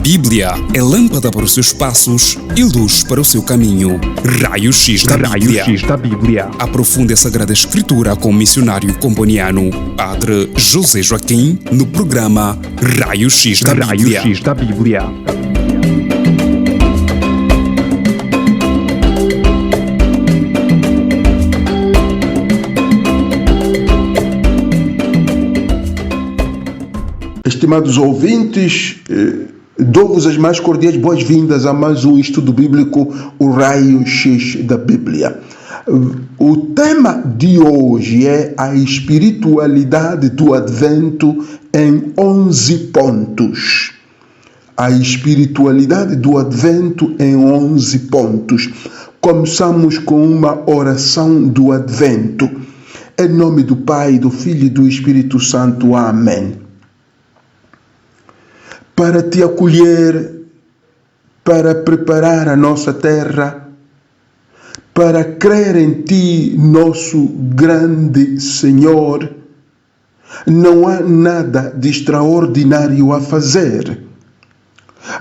Bíblia é lâmpada para os seus passos e luz para o seu caminho. Raio-X da Bíblia. Aprofunde a Sagrada Escritura com o missionário comboniano, Padre José Joaquim, no programa Raio-X da Bíblia. Estimados ouvintes, dou-vos as mais cordiais boas-vindas a mais um estudo bíblico, o Raio-X da Bíblia. O tema de hoje é a espiritualidade do Advento em 11 pontos. A espiritualidade do Advento em 11 pontos. Começamos com uma oração do Advento. Em nome do Pai, do Filho e do Espírito Santo. Amém. Para te acolher, para preparar a nossa terra, para crer em ti, nosso grande Senhor, não há nada de extraordinário a fazer.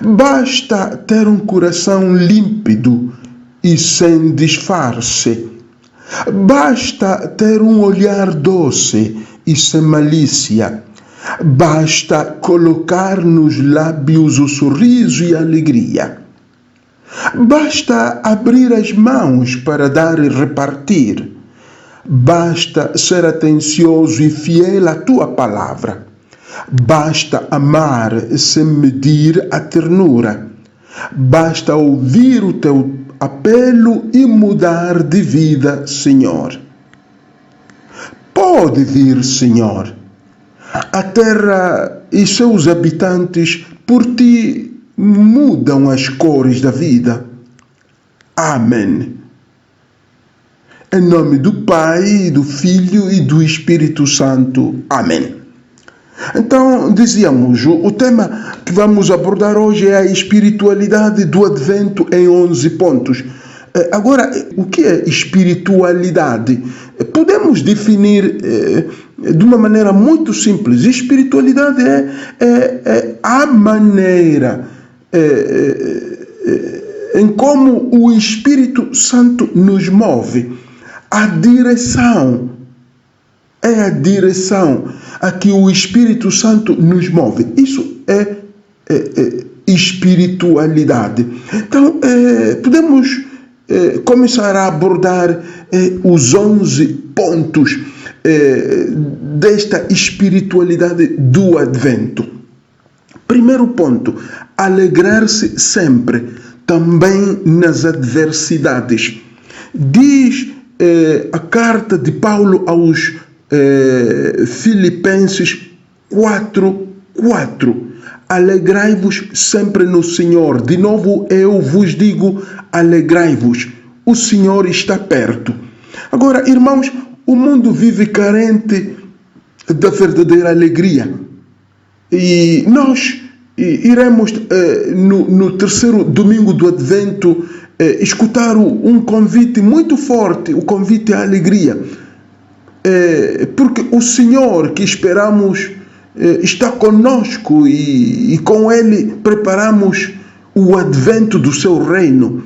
Basta ter um coração límpido e sem disfarce. Basta ter um olhar doce e sem malícia. Basta colocar nos lábios o sorriso e a alegria. Basta abrir as mãos para dar e repartir. Basta ser atencioso e fiel à tua palavra. Basta amar sem medir a ternura. Basta ouvir o teu apelo e mudar de vida, Senhor. Pode vir, Senhor. A terra e seus habitantes por ti mudam as cores da vida. Amém. Em nome do Pai, do Filho e do Espírito Santo. Amém. Então, dizíamos, o tema que vamos abordar hoje é a espiritualidade do Advento em 11 pontos. Agora, o que é espiritualidade? Podemos definir de uma maneira muito simples. Espiritualidade é a maneira em como o Espírito Santo nos move. A direção. É a direção a que o Espírito Santo nos move. Isso é espiritualidade. Então, podemos começar a abordar os 11 pontos desta espiritualidade do Advento. Primeiro ponto, alegrar-se sempre, também nas adversidades. Diz a carta de Paulo aos Filipenses 4:4. Alegrai-vos sempre no Senhor. De novo eu vos digo, alegrai-vos. O Senhor está perto. Agora, irmãos, o mundo vive carente da verdadeira alegria. E nós iremos, no terceiro domingo do Advento, escutar um convite muito forte, o convite à alegria. Porque o Senhor que esperamos está conosco e com Ele preparamos o advento do seu reino.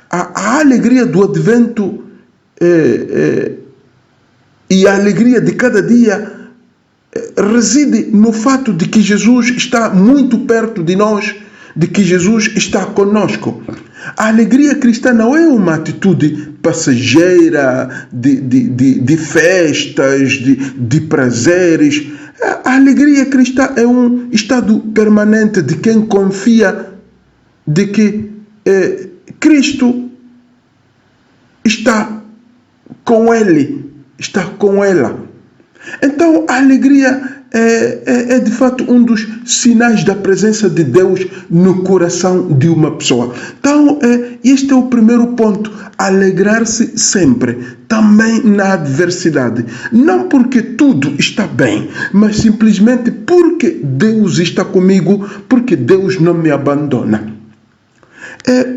A alegria do advento e a alegria de cada dia reside no fato de que Jesus está muito perto de nós, de que Jesus está conosco. A alegria cristã não é uma atitude passageira de festas, de prazeres. A alegria cristã é um estado permanente de quem confia de que Cristo está com ele, está com ela. Então, a alegria é de fato um dos sinais da presença de Deus no coração de uma pessoa. Então, este é o primeiro ponto, alegrar-se sempre, também na adversidade. Não porque tudo está bem, mas simplesmente porque Deus está comigo, porque Deus não me abandona.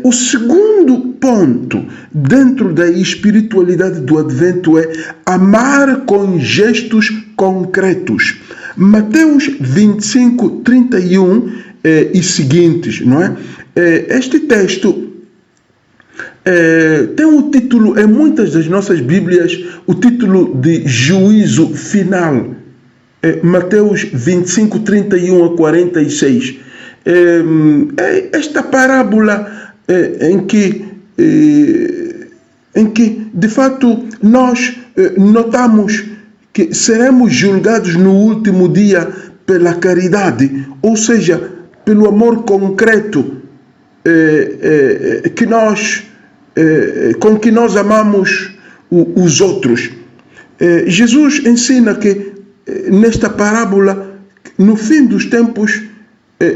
O segundo ponto dentro da espiritualidade do Advento é amar com gestos concretos. Mateus 25:31 e seguintes, não é? Este texto tem o título, em muitas das nossas Bíblias, o título de juízo final. Mateus 25, 31 a 46. Esta parábola em que, de fato, nós notamos que seremos julgados no último dia pela caridade, ou seja, pelo amor concreto com que nós amamos os outros. Jesus ensina que nesta parábola, no fim dos tempos,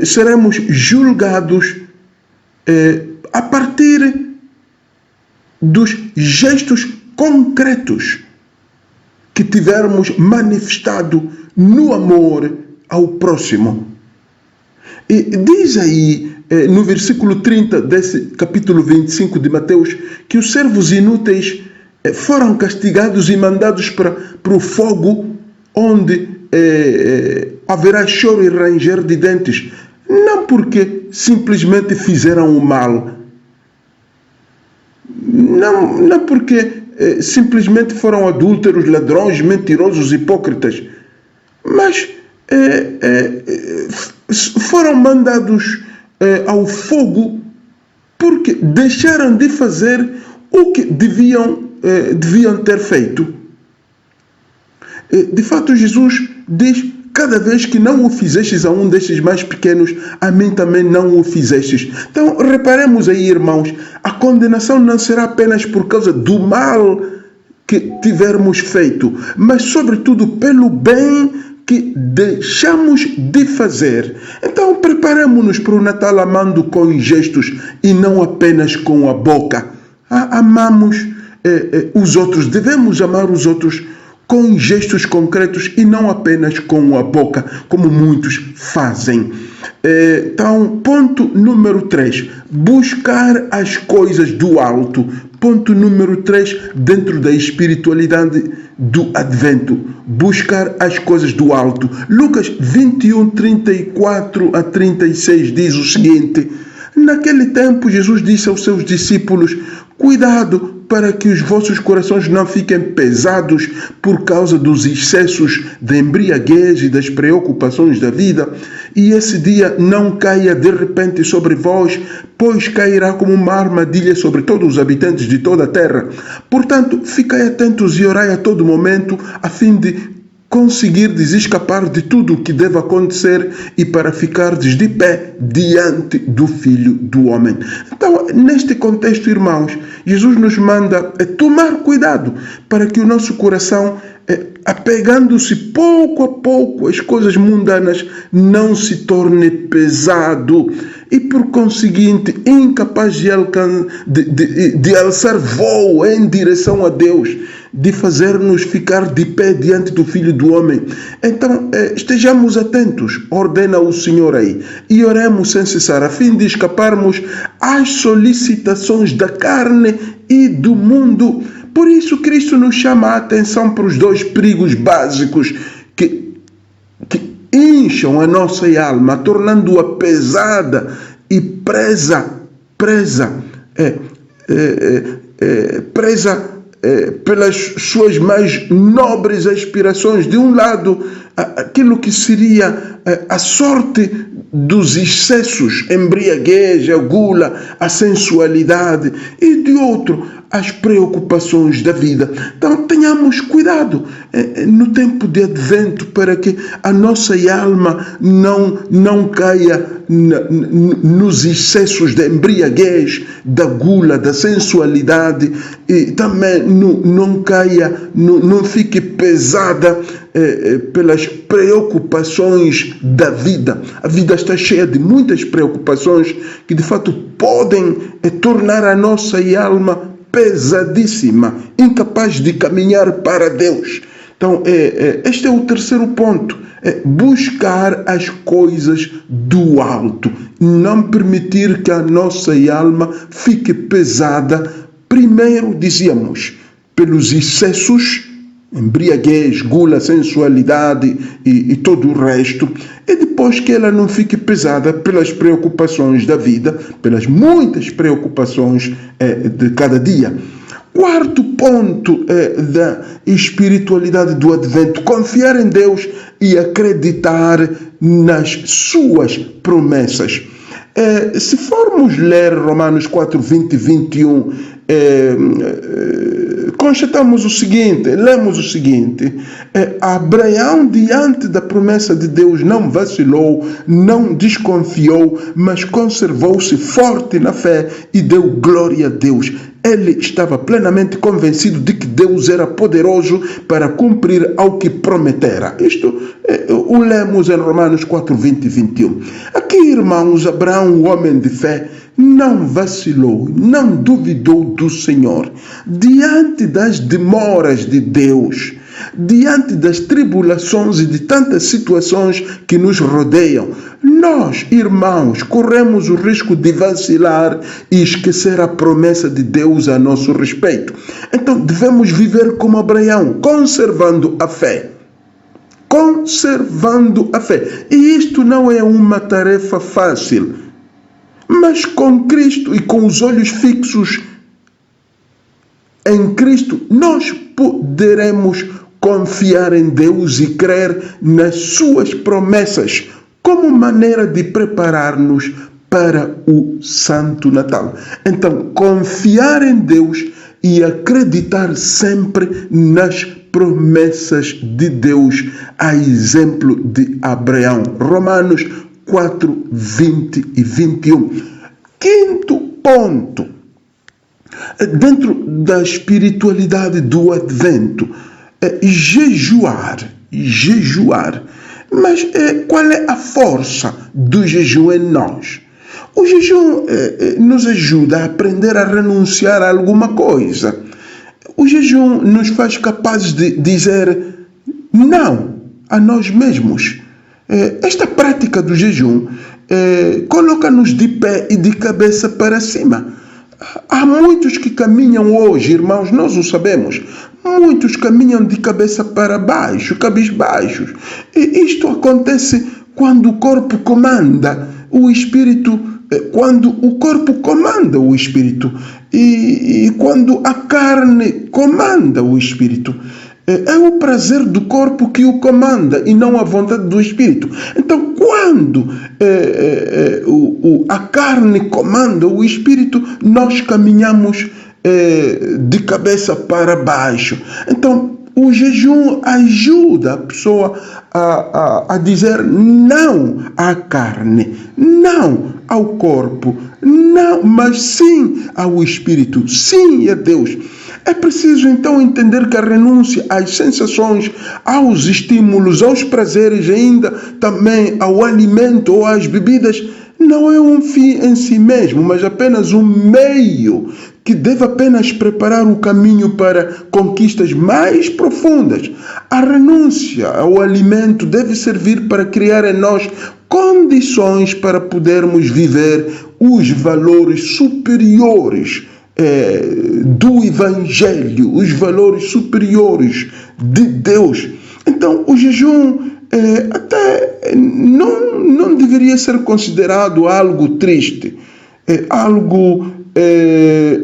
seremos julgados a partir dos gestos concretos que tivermos manifestado no amor ao próximo. E diz aí, no versículo 30 desse capítulo 25 de Mateus, que os servos inúteis foram castigados e mandados para o fogo, onde haverá choro e ranger de dentes, não porque simplesmente fizeram o mal, não porque simplesmente foram adúlteros, ladrões, mentirosos, hipócritas, mas foram mandados ao fogo porque deixaram de fazer o que deviam ter feito. De fato, Jesus diz: cada vez que não o fizestes a um destes mais pequenos, a mim também não o fizestes. Então, reparemos aí, irmãos, a condenação não será apenas por causa do mal que tivermos feito, mas sobretudo pelo bem que deixamos de fazer. Então, preparemos-nos para o Natal amando com gestos e não apenas com a boca. Amamos os outros, devemos amar os outros com gestos concretos e não apenas com a boca, como muitos fazem. Então, ponto número 3, buscar as coisas do alto. Ponto número 3, dentro da espiritualidade do Advento, buscar as coisas do alto. Lucas 21, 34 a 36 diz o seguinte: naquele tempo Jesus disse aos seus discípulos: cuidado para que os vossos corações não fiquem pesados por causa dos excessos de embriaguez e das preocupações da vida, e esse dia não caia de repente sobre vós, pois cairá como uma armadilha sobre todos os habitantes de toda a terra. Portanto, ficai atentos e orai a todo momento, a fim de conseguirdes escapar de tudo o que deve acontecer e para ficardes de pé diante do Filho do Homem. Então, neste contexto, irmãos, Jesus nos manda tomar cuidado para que o nosso coração, apegando-se pouco a pouco às coisas mundanas, não se torne pesado e, por conseguinte, incapaz de alçar voo em direção a Deus, de fazer-nos ficar de pé diante do Filho do Homem. Então, estejamos atentos, ordena o Senhor aí, e oremos sem cessar, a fim de escaparmos às solicitações da carne e do mundo. Por isso, Cristo nos chama a atenção para os dois perigos básicos que incham a nossa alma, tornando-a pesada e presa pelas suas mais nobres aspirações. De um lado, aquilo que seria a sorte dos excessos, embriaguez, a gula, a sensualidade, e de outro, as preocupações da vida. Então, tenhamos cuidado no tempo de Advento para que a nossa alma não caia nos excessos da embriaguez, da gula, da sensualidade, e também não caia, não fique pesada pelas preocupações da vida. A vida está cheia de muitas preocupações que de fato podem tornar a nossa alma pesadíssima, incapaz de caminhar para Deus. Então, este é o terceiro ponto, buscar as coisas do alto, não permitir que a nossa alma fique pesada, primeiro, dizíamos, pelos excessos embriaguez, gula, sensualidade e todo o resto, e depois que ela não fique pesada pelas preocupações da vida, pelas muitas preocupações de cada dia. Quarto ponto da espiritualidade do Advento: confiar em Deus e acreditar nas suas promessas. Se formos ler Romanos 4, 20 e 21, constatamos o seguinte, lemos o seguinte: Abraão, diante da promessa de Deus, não vacilou, não desconfiou, mas conservou-se forte na fé e deu glória a Deus. Ele estava plenamente convencido de que Deus era poderoso para cumprir ao que prometera. Isto o lemos em Romanos 4, 20 e 21. Aqui, irmãos, Abraão, o homem de fé, não vacilou, não duvidou do Senhor. Diante das demoras de Deus, diante das tribulações e de tantas situações que nos rodeiam, nós, irmãos, corremos o risco de vacilar e esquecer a promessa de Deus a nosso respeito. Então, devemos viver como Abraão, conservando a fé. Conservando a fé. E isto não é uma tarefa fácil, mas com Cristo e com os olhos fixos em Cristo, nós poderemos confiar em Deus e crer nas suas promessas como maneira de preparar-nos para o Santo Natal. Então, confiar em Deus e acreditar sempre nas promessas de Deus, a exemplo de Abraão. Romanos 4, 20 e 21. Quinto ponto, dentro da espiritualidade do Advento, jejuar. Mas qual é a força do jejum em nós? O jejum nos ajuda a aprender a renunciar a alguma coisa. O jejum nos faz capazes de dizer não a nós mesmos. Esta prática do jejum coloca-nos de pé e de cabeça para cima. Há muitos que caminham hoje, irmãos, nós o sabemos, muitos caminham de cabeça para baixo, cabisbaixos. E isto acontece quando o corpo comanda o espírito, quando o corpo comanda o espírito e quando a carne comanda o espírito. É o prazer do corpo que o comanda e não a vontade do espírito. Então, quando a carne comanda o espírito, nós caminhamos de cabeça para baixo. Então, o jejum ajuda a pessoa a dizer não à carne, não ao corpo, não, mas sim ao espírito, sim a Deus. É preciso então entender que a renúncia às sensações, aos estímulos, aos prazeres, ainda também ao alimento ou às bebidas, não é um fim em si mesmo, mas apenas um meio que deve apenas preparar o caminho para conquistas mais profundas. A renúncia ao alimento deve servir para criar em nós condições para podermos viver os valores superiores do Evangelho, os valores superiores de Deus. Então, o jejum até não deveria ser considerado algo triste, algo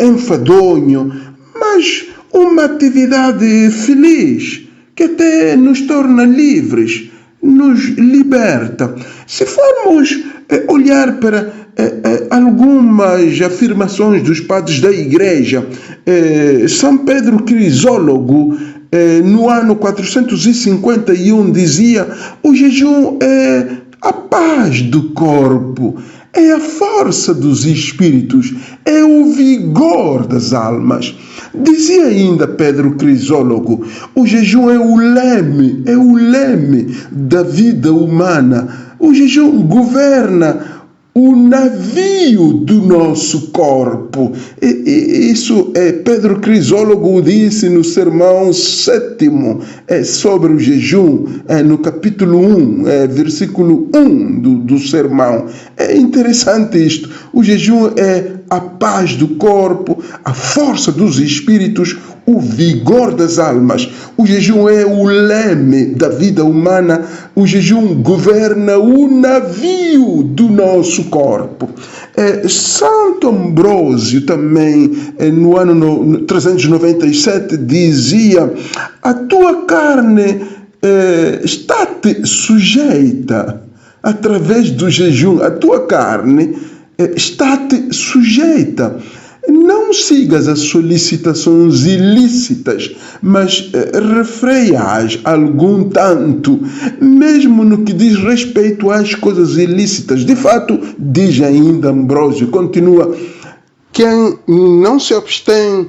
enfadonho, mas uma atividade feliz, que até nos torna livres, nos liberta. Se formos olhar para algumas afirmações dos padres da Igreja, São Pedro Crisólogo, no ano 451, dizia: o jejum é a paz do corpo, é a força dos espíritos, é o vigor das almas. Dizia ainda Pedro Crisólogo: o jejum é o leme da vida humana. O jejum governa o navio do nosso corpo. Isso Pedro Crisólogo disse no sermão 7º sobre o jejum, no capítulo 1, versículo 1 do sermão. É interessante isto. O jejum é a paz do corpo, a força dos espíritos, o vigor das almas. O jejum é o leme da vida humana. O jejum governa o navio do nosso corpo. Santo Ambrósio também, no ano 397, dizia: a tua carne está-te sujeita através do jejum, a tua carne está-te sujeita. Não sigas as solicitações ilícitas, mas refreia-as algum tanto, mesmo no que diz respeito às coisas ilícitas. De fato, diz ainda Ambrósio, continua: quem não se abstém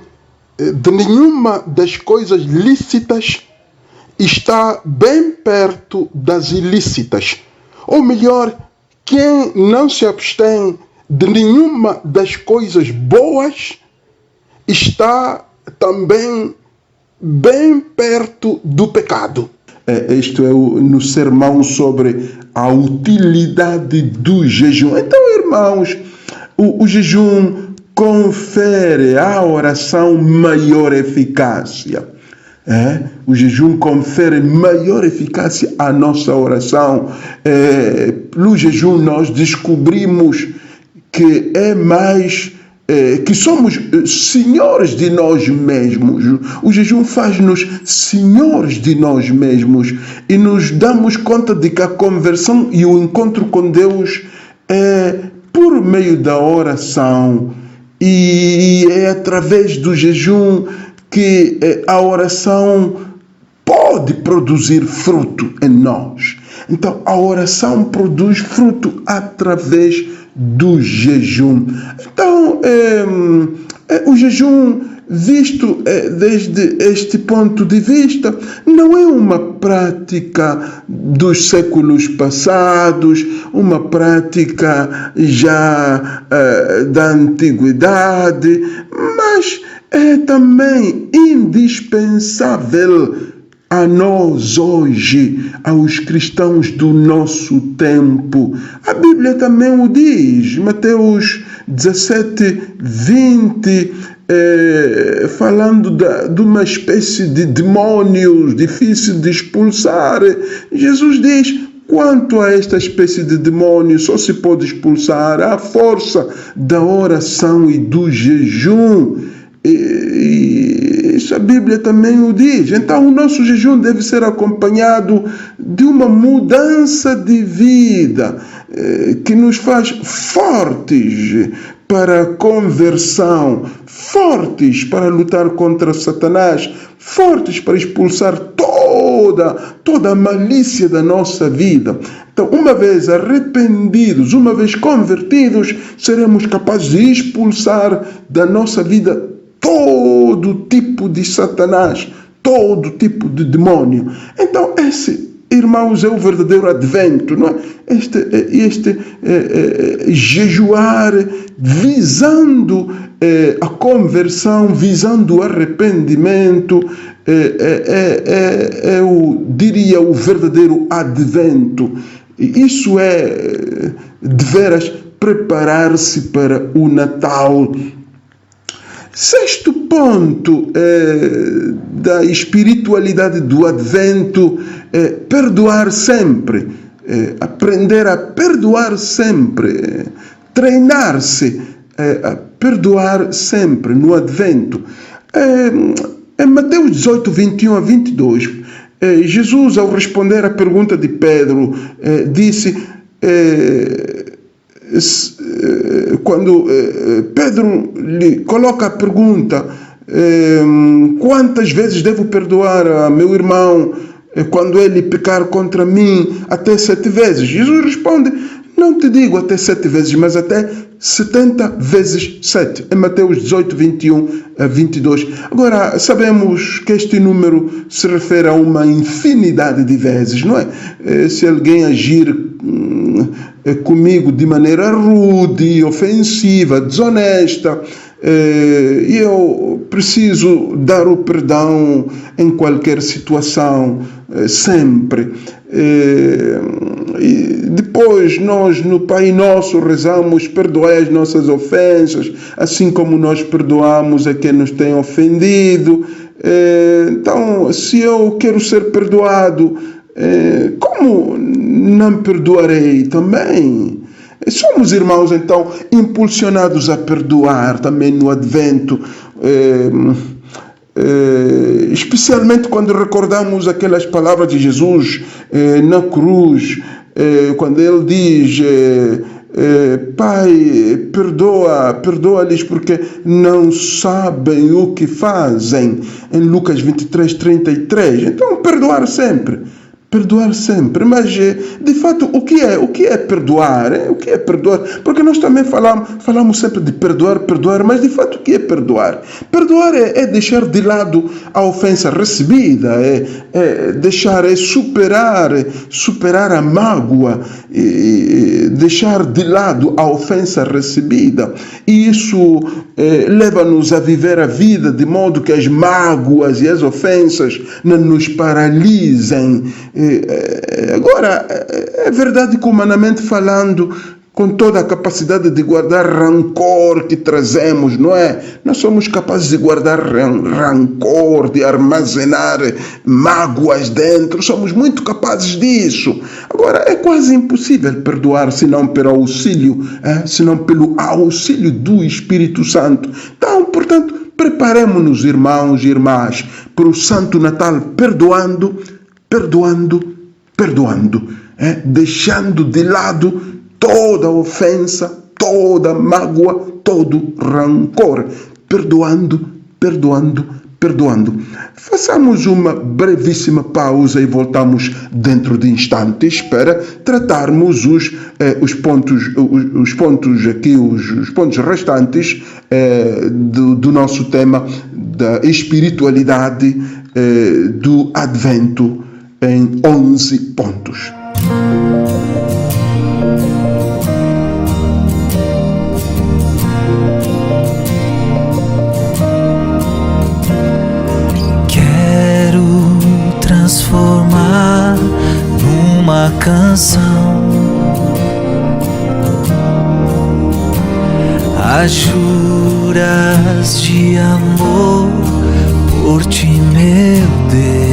de nenhuma das coisas lícitas está bem perto das ilícitas. Ou melhor, quem não se abstém de nenhuma das coisas boas está também bem perto do pecado. Isto é no sermão sobre a utilidade do jejum. Então, irmãos, o jejum confere à oração maior eficácia. O jejum confere maior eficácia à nossa oração. Pelo jejum nós descobrimos que que somos senhores de nós mesmos. O jejum faz-nos senhores de nós mesmos e nos damos conta de que a conversão e o encontro com Deus é por meio da oração, e é através do jejum que a oração pode produzir fruto em nós. Então, a oração produz fruto através do jejum. Então, o jejum, visto desde este ponto de vista, não é uma prática dos séculos passados, uma prática já da antiguidade, mas é também indispensável a nós hoje, aos cristãos do nosso tempo. A Bíblia também o diz, Mateus 17, 20, falando de uma espécie de demônios difícil de expulsar. Jesus diz: quanto a esta espécie de demônio, só se pode expulsar à força da oração e do jejum. Isso a Bíblia também o diz. Então, o nosso jejum deve ser acompanhado de uma mudança de vida que nos faz fortes para a conversão, fortes para lutar contra Satanás, fortes para expulsar toda a malícia da nossa vida. Então, uma vez arrependidos, uma vez convertidos, seremos capazes de expulsar da nossa vida todo tipo de Satanás, todo tipo de demônio. Então, esse, irmãos, é o verdadeiro advento, não é? Este jejuar visando a conversão, visando o arrependimento, eu diria, o verdadeiro advento. Isso é, de veras, preparar-se para o Natal. Sexto ponto da espiritualidade do Advento é perdoar sempre, aprender a perdoar sempre, treinar-se a perdoar sempre no Advento. Em Mateus 18, 21 a 22, Jesus, ao responder à pergunta de Pedro, disse... quando Pedro lhe coloca a pergunta: quantas vezes devo perdoar a meu irmão quando ele pecar contra mim? Até 7 vezes. Jesus responde: não te digo até 7 vezes, mas até 70 vezes 7. Em Mateus 18, 21 a 22. Agora, sabemos que este número se refere a uma infinidade de vezes, não é? Se alguém agir comigo de maneira rude, ofensiva, desonesta, e eu preciso dar o perdão em qualquer situação, sempre. E depois nós no Pai Nosso rezamos: perdoai as nossas ofensas, assim como nós perdoamos a quem nos tem ofendido. Então, se eu quero ser perdoado, como não perdoarei também? Somos irmãos, então, impulsionados a perdoar também no Advento, especialmente quando recordamos aquelas palavras de Jesus na cruz, quando ele diz: Pai, perdoa-lhes porque não sabem o que fazem, em Lucas 23:33. Então, perdoar sempre. Mas de fato, o que é perdoar? O que é perdoar? Porque nós também falamos sempre de perdoar, mas de fato o que é perdoar? Perdoar é deixar de lado a ofensa recebida, é superar a mágoa, deixar de lado a ofensa recebida. E isso leva-nos a viver a vida de modo que as mágoas e as ofensas não nos paralisem. Agora, é verdade que, humanamente falando, com toda a capacidade de guardar rancor que trazemos, não é? Nós somos capazes de guardar rancor, de armazenar mágoas dentro, somos muito capazes disso. Agora, é quase impossível perdoar senão pelo auxílio do Espírito Santo. Então, portanto, preparemos-nos, irmãos e irmãs, para o Santo Natal perdoando, deixando de lado toda ofensa, toda mágoa, todo rancor, perdoando. Façamos uma brevíssima pausa e voltamos dentro de instantes para tratarmos os pontos restantes do nosso tema da espiritualidade do Advento, em 11 pontos. Quero transformar numa canção as juras de amor por ti, meu Deus.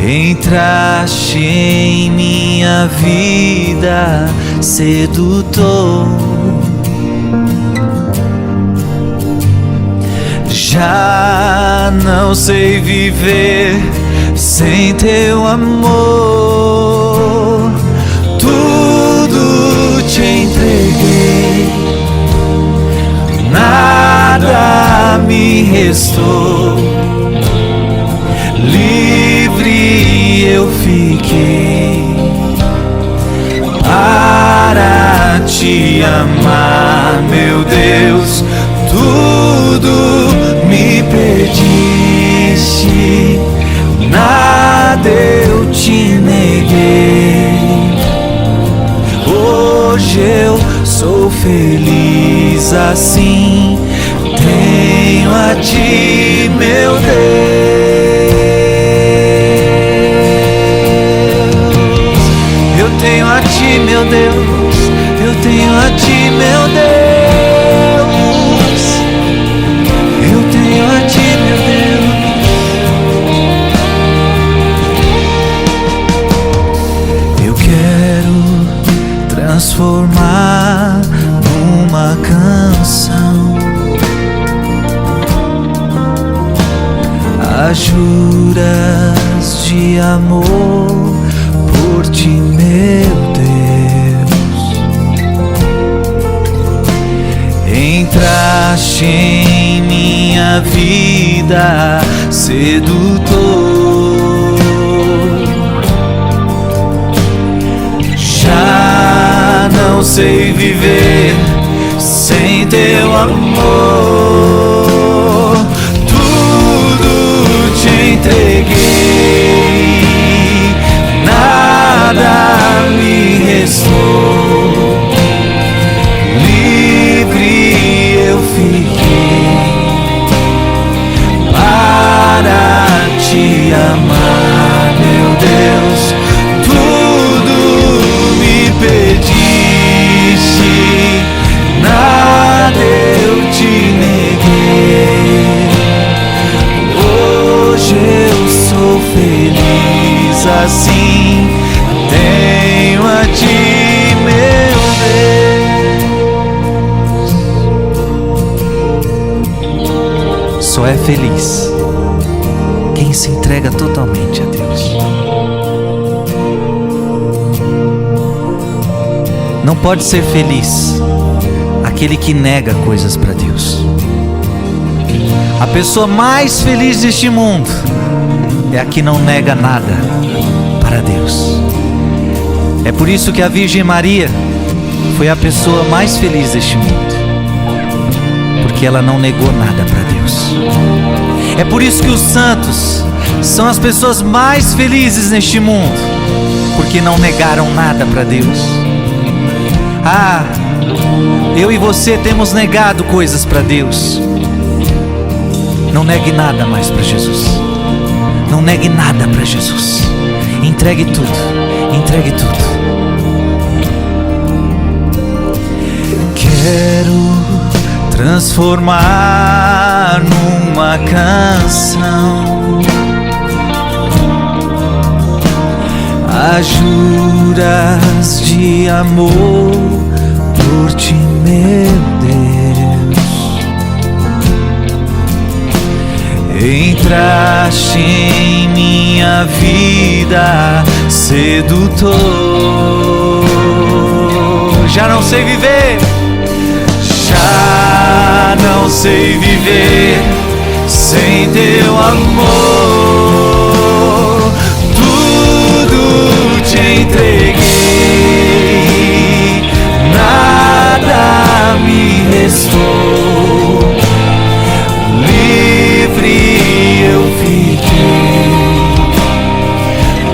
Entraste em minha vida, sedutor. Já não sei viver sem teu amor. Tudo te entreguei, nada me restou. Livre eu fiquei para te amar, meu Deus. Tudo me pediste, nada eu te neguei. Hoje eu sou feliz assim, tenho a ti, meu Deus. Eu tenho a ti, meu Deus. Eu tenho a ti, meu Deus. Eu tenho a ti, meu Deus. Eu quero transformar numa canção as juras de amor por ti, meu Deus. Entraste em minha vida, sedutor. Já não sei viver sem teu amor. Tudo te entreguei, nada me restou. Livre eu fiquei para te Só é feliz quem se entrega totalmente a Deus. Não pode ser feliz aquele que nega coisas para Deus. A pessoa mais feliz deste mundo é a que não nega nada para Deus. É por isso que a Virgem Maria foi a pessoa mais feliz deste mundo, porque ela não negou nada para Deus. É por isso que os santos são as pessoas mais felizes neste mundo, porque não negaram nada para Deus. Eu e você temos negado coisas para Deus. Não negue nada mais para Jesus. Não negue nada para Jesus. Entregue tudo. Entregue tudo. Quero transformar numa canção as juras de amor por ti, meu Deus. Entraste em minha vida, sedutor. Já não sei viver, já não sei viver sem teu amor. Tudo te entreguei, nada me restou. Livre eu fiquei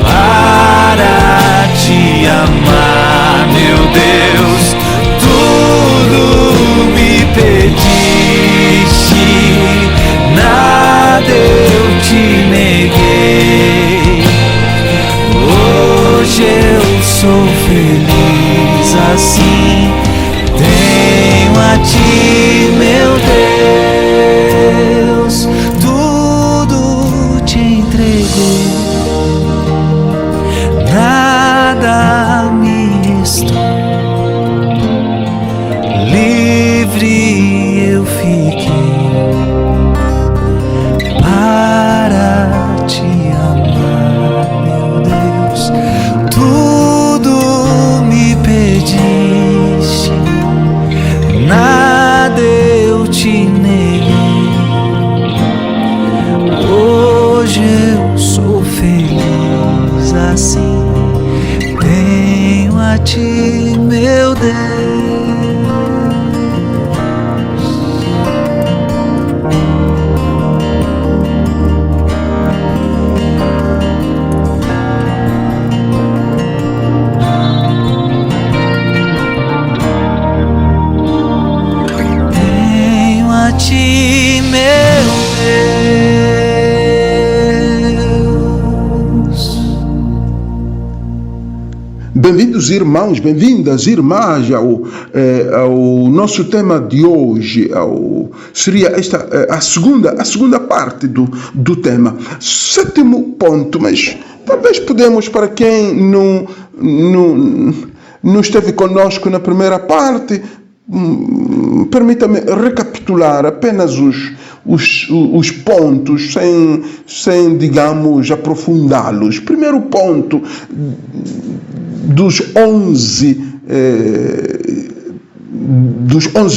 para te amar, meu Deus. Tudo me pediste, nada eu te neguei. Hoje eu sou feliz assim, tenho a ti, meu Deus. Tudo te entreguei, nada me restou. Livre eu fiquei para te amar, meu Deus. Tudo me pediste, nada eu te neguei. Hoje eu sou feliz assim, tenho a ti, meu Deus. Tenho a ti, meu Deus. Bem-vindos, irmãos, bem-vindas, irmãs, ao nosso tema de hoje. Seria esta a segunda parte do tema. Sétimo ponto, mas talvez podemos, para quem não esteve conosco na primeira parte, permita-me recapitular apenas os pontos, sem digamos, aprofundá-los. Primeiro ponto, dos 11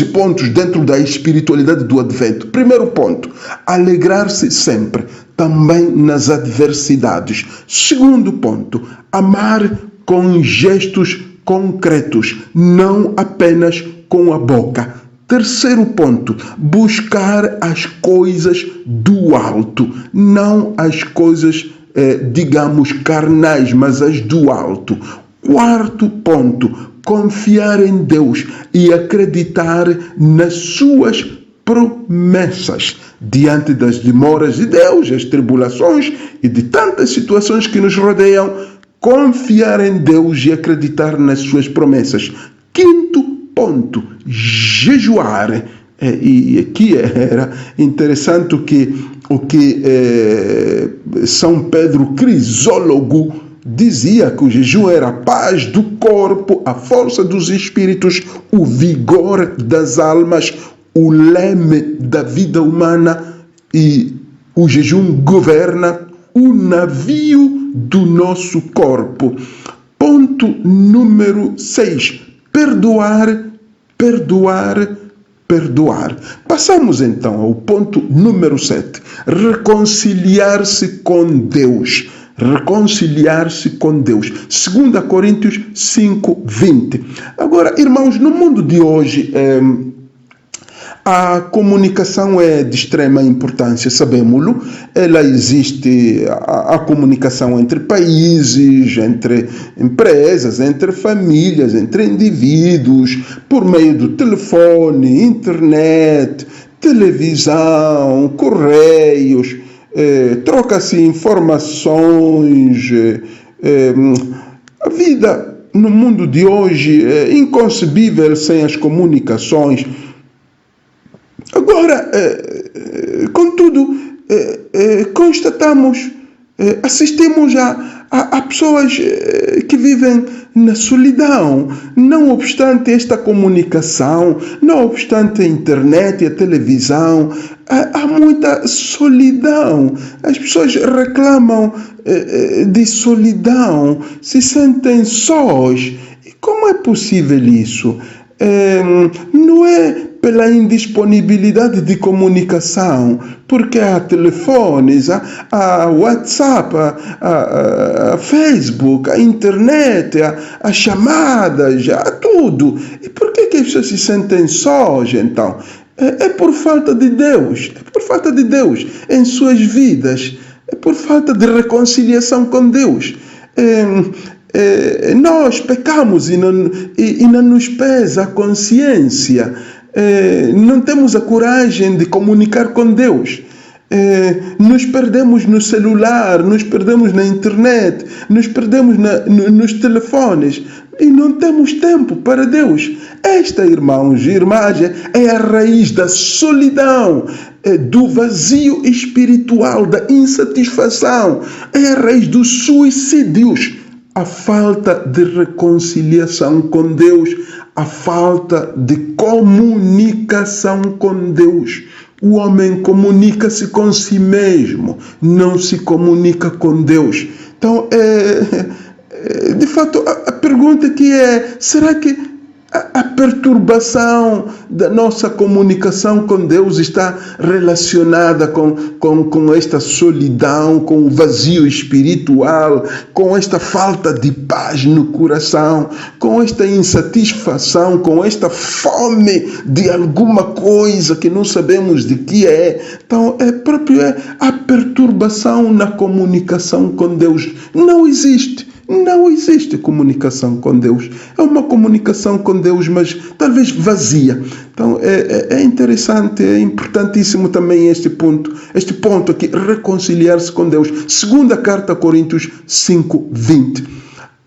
pontos dentro da espiritualidade do Advento. Primeiro ponto, alegrar-se sempre, também nas adversidades. Segundo ponto, amar com gestos concretos, não apenas com a boca. Terceiro ponto, buscar as coisas do alto, não as coisas, digamos, carnais, mas as do alto. Quarto ponto, confiar em Deus e acreditar nas suas promessas diante das demoras de Deus, as tribulações e de tantas situações que nos rodeiam. Confiar em Deus e acreditar nas suas promessas. Quinto ponto, jejuar. E aqui era interessante o que São Pedro Crisólogo dizia, que o jejum era a paz do corpo, a força dos espíritos, o vigor das almas, o leme da vida humana e o jejum governa o navio do nosso corpo. Ponto número 6. Perdoar, perdoar, perdoar. Passamos então ao ponto número 7. Reconciliar-se com Deus. Reconciliar-se com Deus. 2 Coríntios 5:20. Agora, irmãos, no mundo de hoje, a comunicação é de extrema importância, sabemos-lo. Ela existe, a comunicação entre países, entre empresas, entre famílias, entre indivíduos, por meio do telefone, internet, televisão, correios, troca-se informações. A vida no mundo de hoje é inconcebível sem as comunicações. Agora, contudo, constatamos, assistimos a pessoas que vivem na solidão. Não obstante esta comunicação, não obstante a internet e a televisão, há muita solidão. As pessoas reclamam de solidão, se sentem sós. E como é possível isso? Não é pela indisponibilidade de comunicação, porque há telefones, há WhatsApp, há Facebook, há internet, há chamadas, há tudo. E por que as pessoas se sentem sós, então? É por falta de Deus, é por falta de Deus em suas vidas, é por falta de reconciliação com Deus. Nós pecamos e não nos pesa a consciência. Não temos a coragem de comunicar com Deus. Nos perdemos no celular, nos perdemos na internet, nos perdemos nos telefones e não temos tempo para Deus. Esta, irmãos e irmãs, é a raiz da solidão, do vazio espiritual, da insatisfação, é a raiz dos suicídios. A falta de reconciliação com Deus, a falta de comunicação com Deus. O homem comunica-se com si mesmo, não se comunica com Deus. Então, de fato, a pergunta aqui é: será que a perturbação da nossa comunicação com Deus está relacionada com esta solidão, com o vazio espiritual, com esta falta de paz no coração, com esta insatisfação, com esta fome de alguma coisa que não sabemos de que é? Então, é a perturbação na comunicação com Deus. Não existe comunicação com Deus. É uma comunicação com Deus, mas talvez vazia. Então é interessante, é importantíssimo também este ponto aqui, reconciliar-se com Deus. 2 carta a Coríntios 5:20.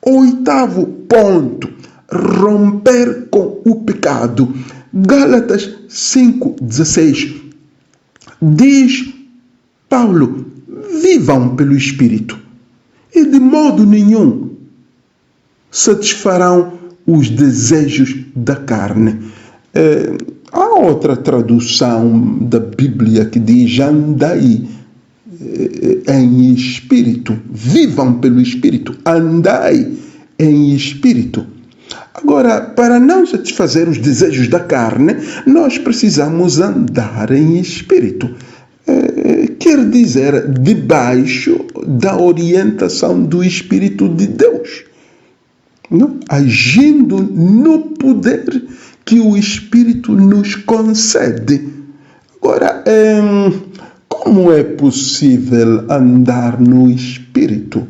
8º ponto, romper com o pecado. Gálatas 5:16. Diz Paulo: vivam pelo Espírito e de modo nenhum satisfarão os desejos da carne. Há outra tradução da Bíblia que diz: andai em espírito, vivam pelo Espírito, andai em espírito. Agora, para não satisfazer os desejos da carne, nós precisamos andar em espírito. Quer dizer, debaixo da orientação do Espírito de Deus, não? Agindo no poder que o Espírito nos concede. Agora, como é possível andar no Espírito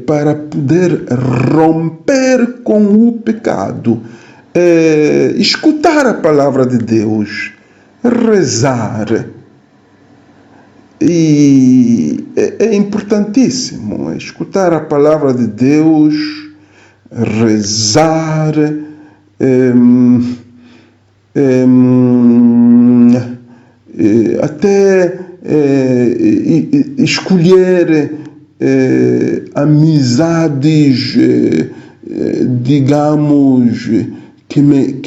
para poder romper com o pecado? Escutar a palavra de Deus, rezar. E é importantíssimo escutar a palavra de Deus, rezar, até escolher amizades, digamos, que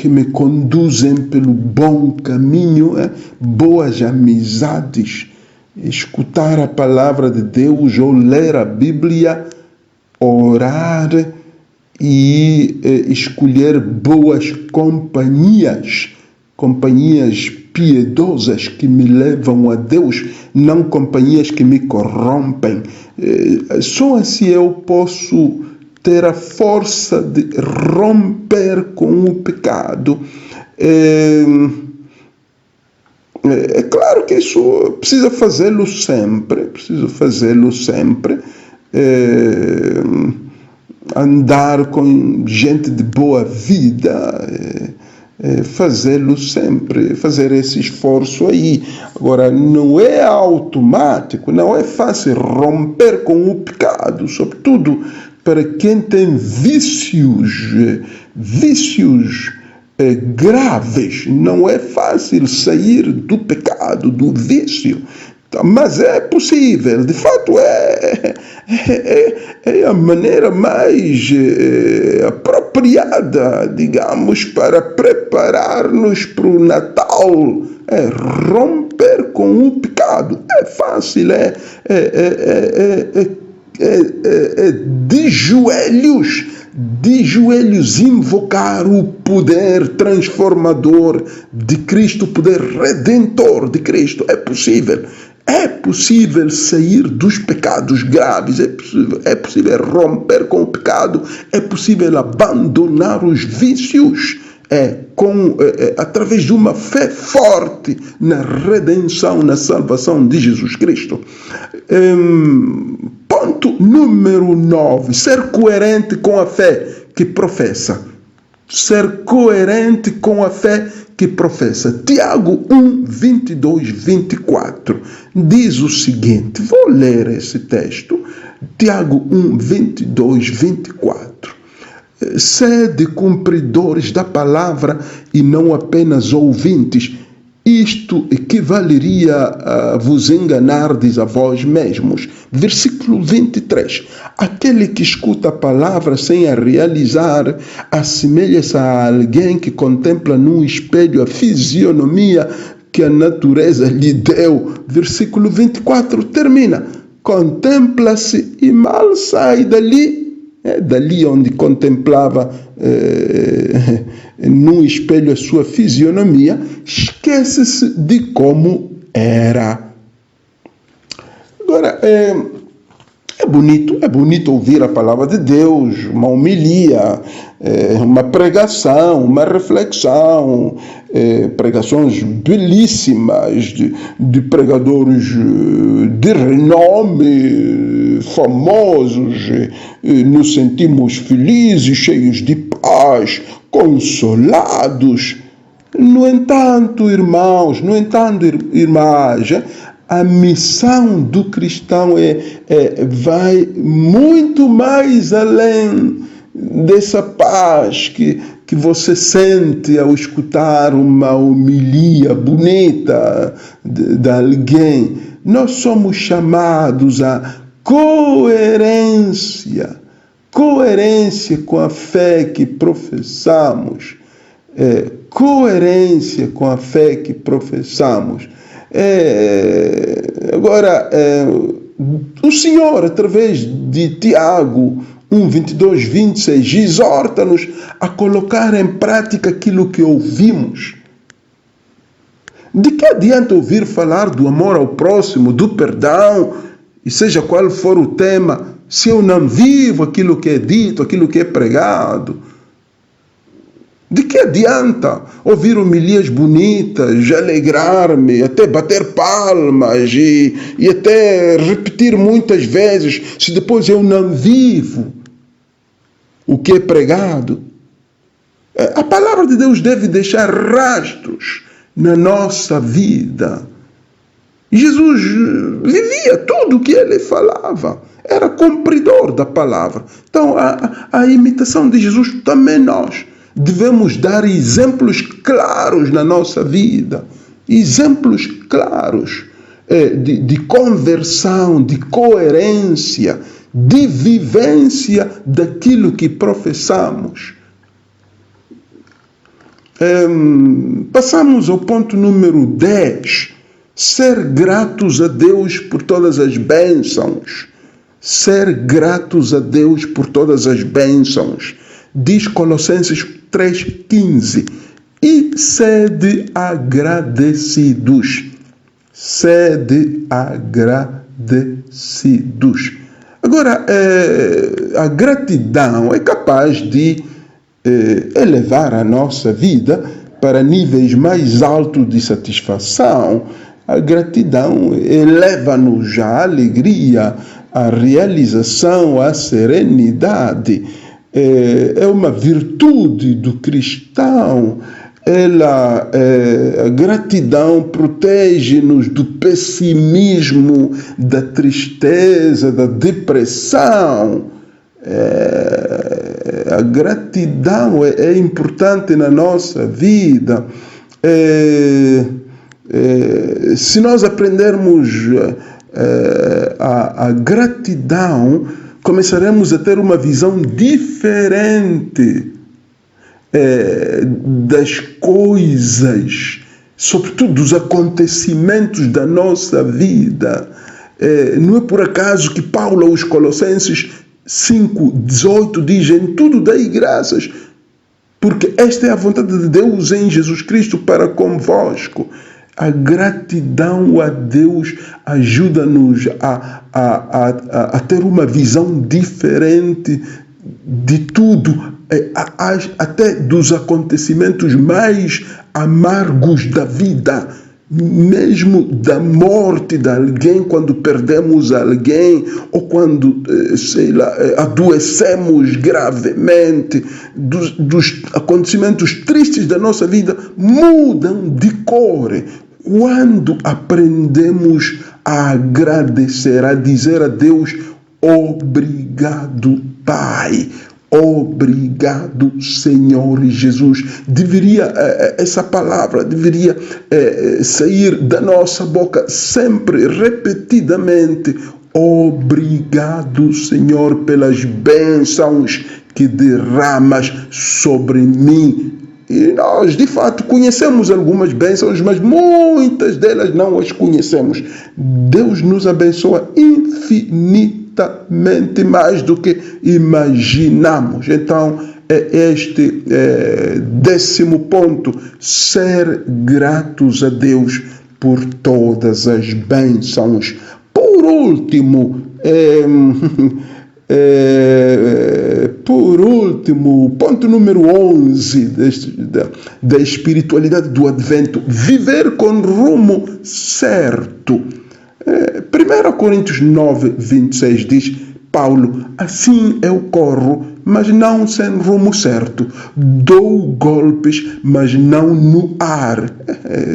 me conduzem pelo bom caminho, boas amizades. escutar a palavra de Deus ou ler a Bíblia, orar e escolher boas companhias piedosas que me levam a Deus, não companhias que me corrompem. Só assim eu posso ter a força de romper com o pecado. É claro que isso precisa fazê-lo sempre, andar com gente de boa vida, fazê-lo sempre, fazer esse esforço aí. Agora, não é automático, não é fácil romper com o pecado, sobretudo para quem tem vícios graves. Não é fácil sair do pecado, do vício, mas é possível. De fato, é a maneira mais apropriada, digamos, para preparar-nos para o Natal. É romper com o pecado. É fácil, de joelhos invocar o poder transformador de Cristo, o poder redentor de Cristo. É possível sair dos pecados graves, é possível romper com o pecado, é possível abandonar os vícios, através de uma fé forte na redenção, na salvação de Jesus Cristo. Ponto número 9. Ser coerente com a fé que professa. Ser coerente com a fé que professa. Tiago 1, 22, 24 diz o seguinte, vou ler esse texto, Tiago 1, 22, 24. Sede cumpridores da palavra e não apenas ouvintes. Isto equivaleria a vos enganardes a vós mesmos. Versículo 23. Aquele que escuta a palavra sem a realizar, assemelha-se a alguém que contempla num espelho a fisionomia que a natureza lhe deu. Versículo 24 termina. Contempla-se e mal sai dali. Dali onde contemplava num espelho a sua fisionomia, esquece-se de como era. Agora, é bonito ouvir a palavra de Deus, uma homilia, uma pregação, uma reflexão, pregações belíssimas de pregadores de renome, famosos, nos sentimos felizes, cheios de paz, consolados. No entanto, irmãos, irmãs, a missão do cristão vai muito mais além dessa paz que você sente ao escutar uma homilia bonita de alguém. Nós somos chamados a coerência com a fé que professamos. Coerência com a fé que professamos. Agora, o Senhor, através de Tiago 1, 22, 26, exorta-nos a colocar em prática aquilo que ouvimos. De que adianta ouvir falar do amor ao próximo, do perdão, e seja qual for o tema, se eu não vivo aquilo que é dito, aquilo que é pregado? De que adianta ouvir homilias bonitas, alegrar-me, até bater palmas e até repetir muitas vezes, se depois eu não vivo o que é pregado? A palavra de Deus deve deixar rastros na nossa vida. Jesus vivia tudo o que ele falava, era cumpridor da palavra. Então, a imitação de Jesus também nós devemos dar exemplos claros na nossa vida, exemplos claros de conversão, de coerência, de vivência daquilo que professamos. Passamos ao ponto número 10. ser gratos a Deus por todas as bênçãos. Ser gratos a Deus por todas as bênçãos. Diz Colossenses 3,15. E sede agradecidos. Sede agradecidos. Agora, a gratidão é capaz de elevar a nossa vida para níveis mais altos de satisfação. A gratidão eleva-nos à alegria, à realização, à serenidade. É uma virtude do cristão. A gratidão protege-nos do pessimismo, da tristeza, da depressão. A gratidão é importante na nossa vida. Se nós aprendermos a gratidão, começaremos a ter uma visão diferente das coisas, sobretudo dos acontecimentos da nossa vida. Não é por acaso que Paulo aos Colossenses 5,18 diz: em tudo dai graças, porque esta é a vontade de Deus em Jesus Cristo para convosco. A gratidão a Deus ajuda-nos a ter uma visão diferente de tudo, até dos acontecimentos mais amargos da vida, mesmo da morte de alguém, quando perdemos alguém, ou quando, adoecemos gravemente, dos acontecimentos tristes da nossa vida, mudam de cor quando aprendemos a agradecer, a dizer a Deus: obrigado, Pai. Obrigado, Senhor Jesus. Essa palavra deveria sair da nossa boca sempre, repetidamente. Obrigado, Senhor, pelas bênçãos que derramas sobre mim. E nós, de fato, conhecemos algumas bênçãos, mas muitas delas não as conhecemos. Deus nos abençoa infinitamente mais do que imaginamos. Então, este décimo ponto: ser gratos a Deus por todas as bênçãos. Por último, ponto número 11 da espiritualidade do Advento: viver com rumo certo. 1 Coríntios 9:26 diz Paulo: assim eu corro, mas não sem rumo certo. Dou golpes, mas não no ar.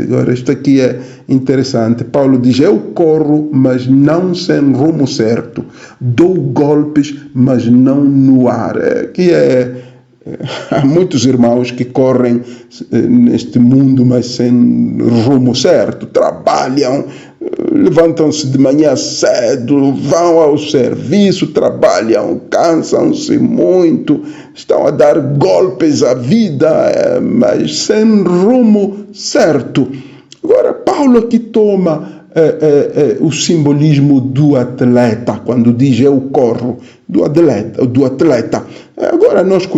Agora, isto aqui é interessante. Paulo diz: eu corro, mas não sem rumo certo. Dou golpes, mas não no ar. Há muitos irmãos que correm neste mundo, mas sem rumo certo. Trabalham, levantam-se de manhã cedo, vão ao serviço, trabalham, cansam-se muito, estão a dar golpes à vida, mas sem rumo certo. Agora, Paulo aqui toma o simbolismo do atleta, quando diz eu corro, do atleta. Agora, nós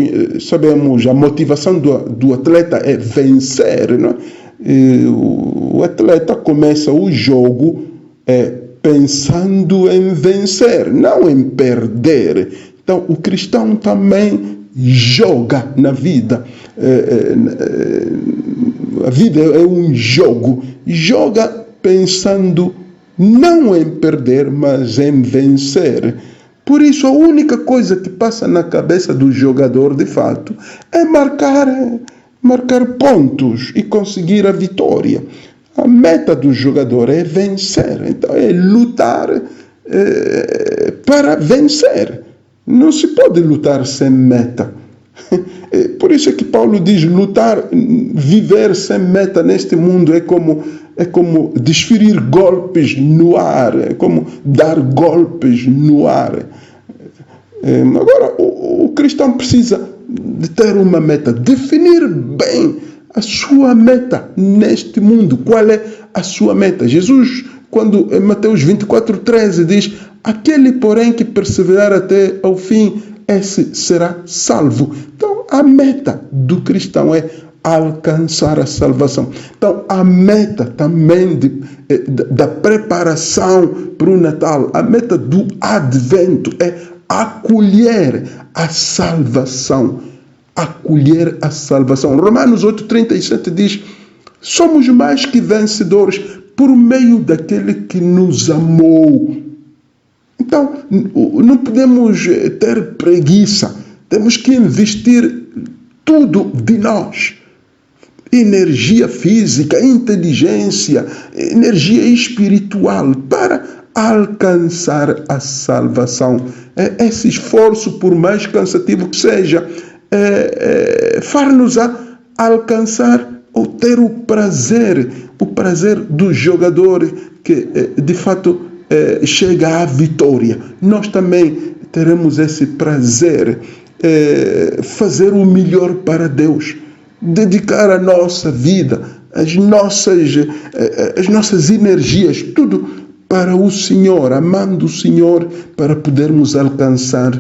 sabemos, a motivação do atleta é vencer, não é? O atleta começa o jogo pensando em vencer, não em perder. Então, o cristão também joga na vida. A vida é um jogo. Joga pensando não em perder, mas em vencer. Por isso, a única coisa que passa na cabeça do jogador, de fato, é marcar pontos e conseguir a vitória. A meta do jogador é vencer. Então, é lutar para vencer. Não se pode lutar sem meta. Por isso é que Paulo diz: viver sem meta neste mundo é como desferir golpes no ar, é como dar golpes no ar. Agora, o cristão precisa de ter uma meta, definir bem a sua meta neste mundo? Qual é a sua meta? Jesus, quando em Mateus 24:13 diz: aquele, porém, que perseverar até ao fim, esse será salvo. Então, a meta do cristão é alcançar a salvação. Então, a meta também da preparação para o Natal, a meta do Advento é acolher a salvação. Acolher a salvação. Romanos 8:37 diz: somos mais que vencedores por meio daquele que nos amou. Então, não podemos ter preguiça. Temos que investir tudo de nós. Energia física, inteligência, energia espiritual para alcançar a salvação. Esse esforço, por mais cansativo que seja, far-nos alcançar ou ter o prazer do jogador que de fato chega à vitória. Nós também teremos esse prazer, fazer o melhor para Deus, dedicar a nossa vida, as nossas energias, tudo para o Senhor, amando o Senhor, para podermos alcançar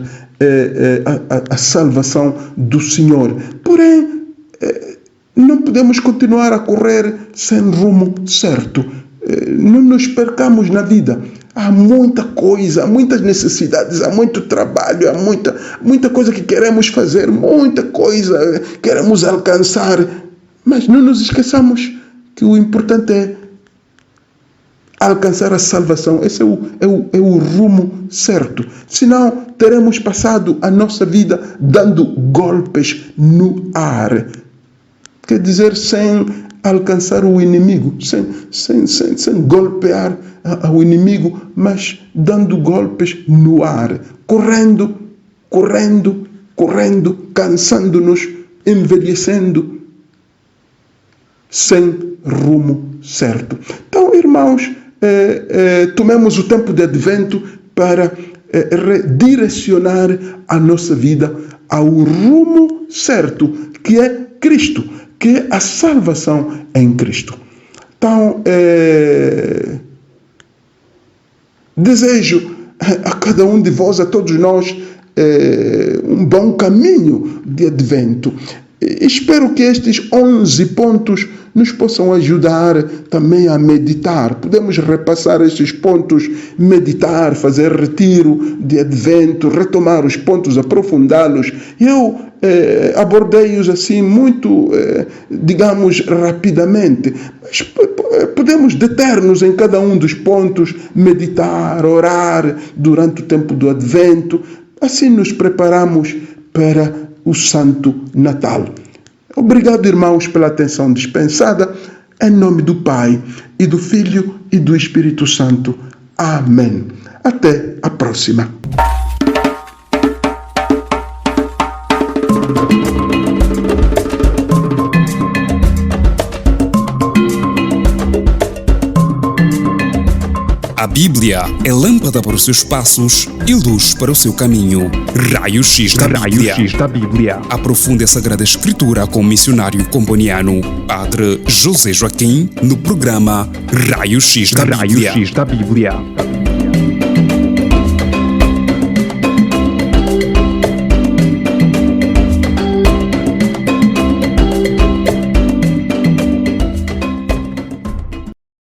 a salvação do Senhor. Porém, não podemos continuar a correr sem rumo certo. Não nos percamos na vida. Há muita coisa, há muitas necessidades, há muito trabalho, há muita coisa que queremos fazer, muita coisa queremos alcançar. Mas não nos esqueçamos que o importante é alcançar a salvação. Esse é o rumo certo. Senão, teremos passado a nossa vida dando golpes no ar. Quer dizer, sem alcançar o inimigo, sem golpear o inimigo, mas dando golpes no ar, correndo, cansando-nos, envelhecendo, sem rumo certo. Então, irmãos, tomemos o tempo de Advento para redirecionar a nossa vida ao rumo certo, que é Cristo, que é a salvação em Cristo. Então, desejo a cada um de vós, a todos nós, um bom caminho de Advento. Espero que estes 11 pontos nos possam ajudar também a meditar. Podemos repassar estes pontos, meditar, fazer retiro de Advento, retomar os pontos, aprofundá-los. Eu abordei-os assim muito, digamos, rapidamente. Mas podemos deter-nos em cada um dos pontos, meditar, orar durante o tempo do Advento. Assim nos preparamos para o Santo Natal. Obrigado, irmãos, pela atenção dispensada. Em nome do Pai, e do Filho, e do Espírito Santo. Amém. Até a próxima. A Bíblia é lâmpada para os seus passos e luz para o seu caminho. Raio-X da Bíblia. Aprofunde a Sagrada Escritura com o missionário comboniano, Padre José Joaquim, no programa Raio-X da Bíblia.